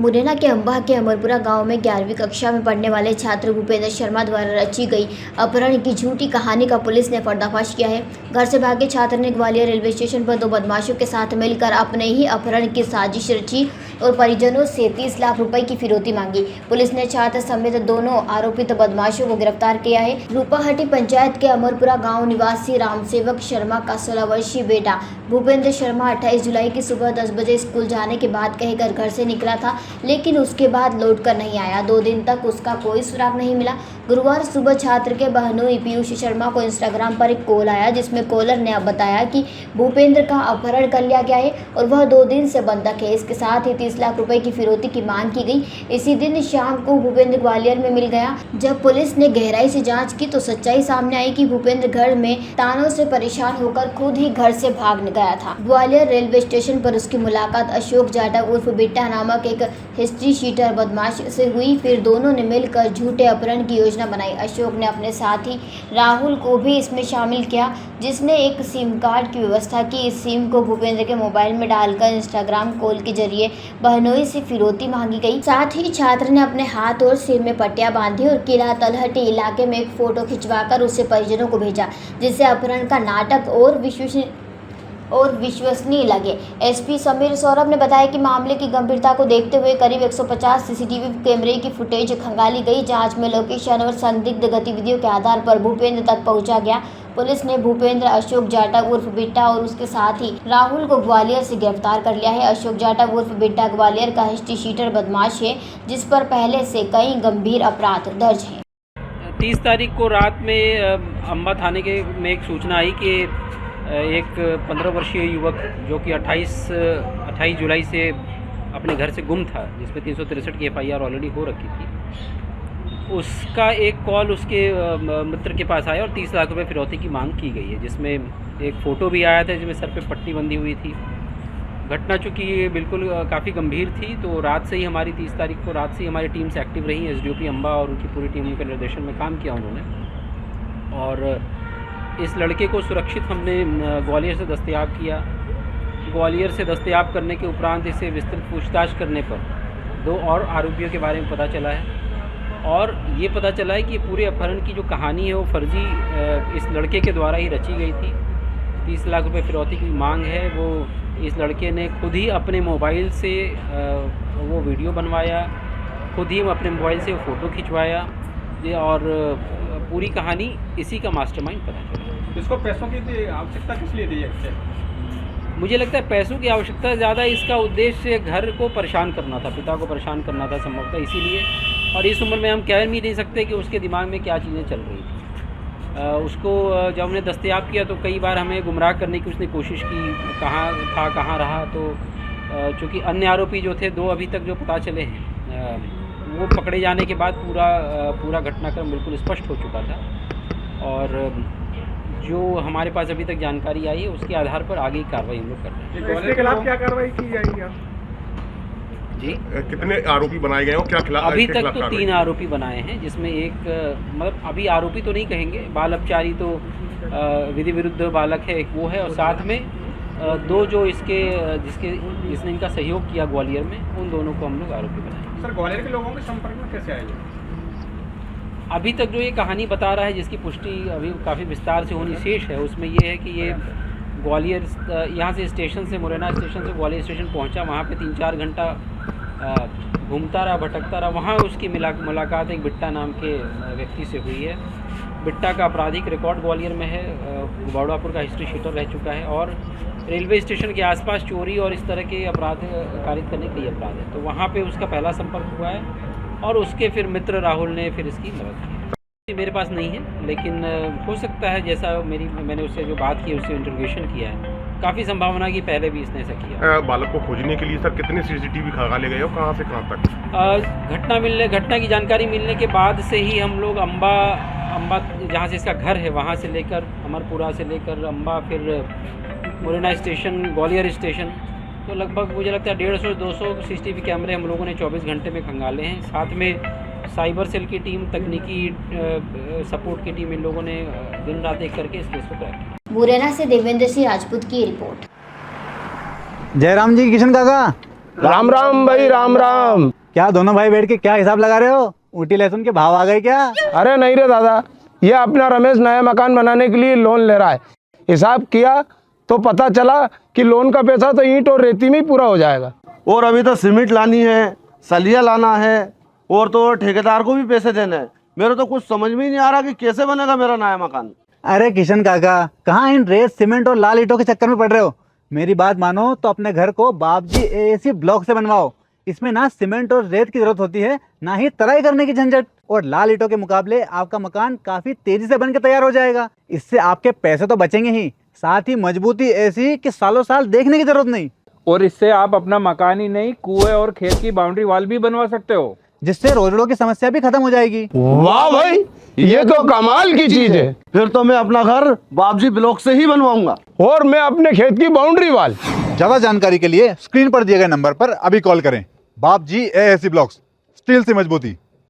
मुरैना के अंबाह के अमरपुरा गांव में 11वीं कक्षा में पढ़ने वाले छात्र भूपेंद्र शर्मा द्वारा रची गई अपहरण की झूठी कहानी का पुलिस ने पर्दाफाश किया है। घर से भागे छात्र ने ग्वालियर रेलवे स्टेशन पर 2 बदमाशों के साथ मिलकर अपने ही अपहरण की साजिश रची और परिजनों से 30 लाख रुपए की फिरौती मांगी। पुलिस ने छात्र समेत दोनों आरोपित बदमाशों को गिरफ्तार किया है। रूपाहटी पंचायत के अमरपुरा गाँव निवासी रामसेवक शर्मा का 16 वर्षीय बेटा भूपेंद्र शर्मा 28 जुलाई की सुबह 10 बजे स्कूल जाने के बाद कहकर घर से निकला था, लेकिन उसके बाद लौट कर नहीं आया। 2 दिन तक उसका कोई सुराग नहीं मिला। गुरुवार सुबह छात्र के बहनोई पीयूष शर्मा को इंस्टाग्राम पर एक कॉल आया, जिसमें कॉलर ने बताया कि भूपेंद्र का अपहरण कर लिया गया है और वह 2 दिन से बंधक है। इसके साथ ही 30 लाख रुपए की फिरौती की मांग की गई। इसी दिन शाम को भूपेंद्र ग्वालियर में मिल गया। जब पुलिस ने गहराई से जाँच की तो सच्चाई सामने आई कि भूपेंद्र घर में तानों से परेशान होकर खुद ही घर से भाग गया था। ग्वालियर रेलवे स्टेशन पर उसकी मुलाकात अशोक जाटा उर्फ बिट्टा नामक एक हिस्ट्री शीटर बदमाश से हुई। फिर दोनों ने मिलकर झूठे अपहरण की योजना बनाई। अशोक ने अपने साथी राहुल को भी इसमें शामिल किया, जिसने एक सिम कार्ड की व्यवस्था की। इस सिम को भूपेंद्र के मोबाइल में डालकर इंस्टाग्राम कॉल के जरिए बहनोई से फिरौती मांगी गई। साथ ही छात्र ने अपने हाथ और सिर में पट्टियां बांधी और किला तलहटी इलाके में एक फोटो खिंचवाकर उसे परिजनों को भेजा, जिससे अपहरण का नाटक और विश्वसनीय लगे। एसपी समीर सौरभ ने बताया कि मामले की गंभीरता को देखते हुए करीब 150 सीसीटीवी कैमरे की फुटेज खंगाली गई। जांच में लोकेशन और संदिग्ध गतिविधियों के आधार पर भूपेंद्र तक पहुंचा गया। पुलिस ने भूपेंद्र अशोक जाटा उर्फ बिट्टा और उसके साथी राहुल को ग्वालियर से गिरफ्तार कर लिया है। अशोक जाटा उर्फ बिट्टा ग्वालियर का हिस्ट्री शीटर बदमाश है, जिस पर पहले से कई गंभीर अपराध दर्ज हैं। 30 तारीख को रात में अम्बा थाने में एक सूचना आई कि एक 15 वर्षीय युवक जो कि 28 जुलाई से अपने घर से गुम था, जिसमें 363 की FIR ऑलरेडी हो रखी थी, उसका एक कॉल उसके मित्र के पास आया और 30 लाख रुपए फिरौती की मांग की गई है, जिसमें एक फ़ोटो भी आया था जिसमें सर पे पट्टी बंधी हुई थी। घटना चूँकि बिल्कुल काफ़ी गंभीर थी, तो रात से ही हमारी 30 तारीख को रात से ही हमारी टीम्स एक्टिव रही। SDOP अम्बा और उनकी पूरी टीम के निर्देशन में काम किया उन्होंने, और इस लड़के को सुरक्षित हमने ग्वालियर से दस्तयाब किया। ग्वालियर से दस्तयाब करने के उपरांत इसे विस्तृत पूछताछ करने पर 2 और आरोपियों के बारे में पता चला है, और ये पता चला है कि पूरे अपहरण की जो कहानी है वो फर्जी इस लड़के के द्वारा ही रची गई थी। 30 लाख रुपए फिरौती की मांग है, वो इस लड़के ने खुद ही अपने मोबाइल से वो वीडियो बनवाया, खुद ही अपने मोबाइल से वो फ़ोटो खिंचवाया, और पूरी कहानी इसी का मास्टरमाइंड पता चला। इसको पैसों की आवश्यकता किस लिए थी? मुझे लगता है पैसों की आवश्यकता ज़्यादा, इसका उद्देश्य घर को परेशान करना था, पिता को परेशान करना था संभवतः इसीलिए। और इस उम्र में हम कह भी नहीं सकते कि उसके दिमाग में क्या चीज़ें चल रही थी। उसको जब हमने दस्तयाब किया तो कई बार हमें गुमराह करने की उसने कोशिश की, कहाँ था कहाँ रहा। तो चूँकि अन्य आरोपी जो थे 2 अभी तक जो पता चले हैं, वो पकड़े जाने के बाद पूरा घटनाक्रम बिल्कुल स्पष्ट हो चुका था, और जो हमारे पास अभी तक जानकारी आई है उसके आधार पर आगे की कार्रवाई हम लोग कर रहे हैं। इसके खिलाफ क्या कार्रवाई की जाएगी जी? कितने आरोपी बनाए गए हैं, क्या खिलाफ? अभी तक तो 3 आरोपी बनाए हैं, जिसमें एक मतलब अभी आरोपी तो नहीं कहेंगे, बाल अपचारी तो विधि विरुद्ध बालक है एक वो है, और साथ में 2 जो जिसने इनका सहयोग किया ग्वालियर में, उन दोनों को हम लोग आरोपी बनाए। सर, ग्वालियर के लोगों के संपर्क में कैसे आए? अभी तक जो ये कहानी बता रहा है, जिसकी पुष्टि अभी काफ़ी विस्तार से होनी शेष है, उसमें ये है कि ये ग्वालियर यहाँ से स्टेशन से मुरैना स्टेशन से ग्वालियर स्टेशन पहुँचा, वहाँ पे 3-4 घंटा घूमता रहा, भटकता रहा। वहाँ उसकी मुलाकात एक बिट्टा नाम के व्यक्ति से हुई है। बिट्टा का आपराधिक रिकॉर्ड ग्वालियर में है, बौड़ापुर का हिस्ट्री शीटर रह चुका है, और रेलवे स्टेशन के आसपास चोरी और इस तरह के अपराध कारित करने के लिए अपराध है। तो वहाँ पे उसका पहला संपर्क हुआ है, और उसके फिर मित्र राहुल ने फिर इसकी मदद की। मेरे पास नहीं है, लेकिन हो सकता है, जैसा मैंने उससे जो बात की, उससे इंटरोगेशन किया है, काफ़ी संभावना कि पहले भी इसने ऐसा किया। बालक को खोजने के लिए सर कितने CCTV खंगाले गए हो, कहाँ से कहाँ तक? घटना की जानकारी मिलने के बाद से ही हम लोग अम्बा जहाँ से इसका घर है वहाँ से लेकर अमरपुरा से लेकर अम्बा, फिर मुरैना स्टेशन, ग्वालियर स्टेशन, तो लगभग मुझे लगता है 150-200 CCTV कैमरे हम लोगों ने 24 घंटे में खंगाले हैं। साथ में साइबर सेल की टीम, तकनीकी सपोर्ट की टीम, इन लोगों ने दिन रात एक करके इस केस को क्रैक किया। मुरैना से देवेंद्र सिंह राजपूत की रिपोर्ट। जयराम जी, किशन काका। राम राम भाई, राम राम। क्या दोनों भाई बैठ के क्या हिसाब लगा रहे हो? ऊटी लहसुन के भाव आ गए क्या? अरे नहीं रे दादा, ये अपना रमेश नया मकान बनाने के लिए लोन ले रहा है। हिसाब किया तो पता चला कि लोन का पैसा तो ईंट और रेती में ही पूरा हो जाएगा। और अभी तो सीमेंट लानी है, सलिया लाना है, और तो ठेकेदार को भी पैसे देने हैं। मेरे तो कुछ समझ में ही नहीं आ रहा कि कैसे बनेगा मेरा नया मकान। अरे किशन काका, कहाँ इन रेत सीमेंट और लाल ईंटों के चक्कर में पड़ रहे हो? मेरी बात मानो तो अपने घर को बाबजी एएसी ब्लॉक से बनवाओ। इसमें ना सीमेंट और रेत की जरूरत होती है, ना ही तराई करने की झंझट। और लाल ईंटों के मुकाबले आपका मकान काफी तेजी से बनकर तैयार हो जाएगा। इससे आपके पैसे तो बचेंगे ही, साथ ही मजबूती ऐसी कि सालों साल देखने की जरूरत नहीं। और इससे आप अपना मकान ही नहीं, कुएं और खेत की बाउंड्री वॉल भी बनवा सकते हो, जिससे रोजड़ों की समस्या भी खत्म हो जाएगी। वाह भाई, ये तो कमाल की चीज है। फिर तो मैं अपना घर बाबजी ब्लॉक से ही बनवाऊंगा। और मैं अपने खेत की बाउंड्री वाल। ज्यादा जानकारी के लिए स्क्रीन पर दिए गए नंबर पर अभी कॉल करें। बाबजी एएसी ब्लॉक्स, स्टील से मजबूती।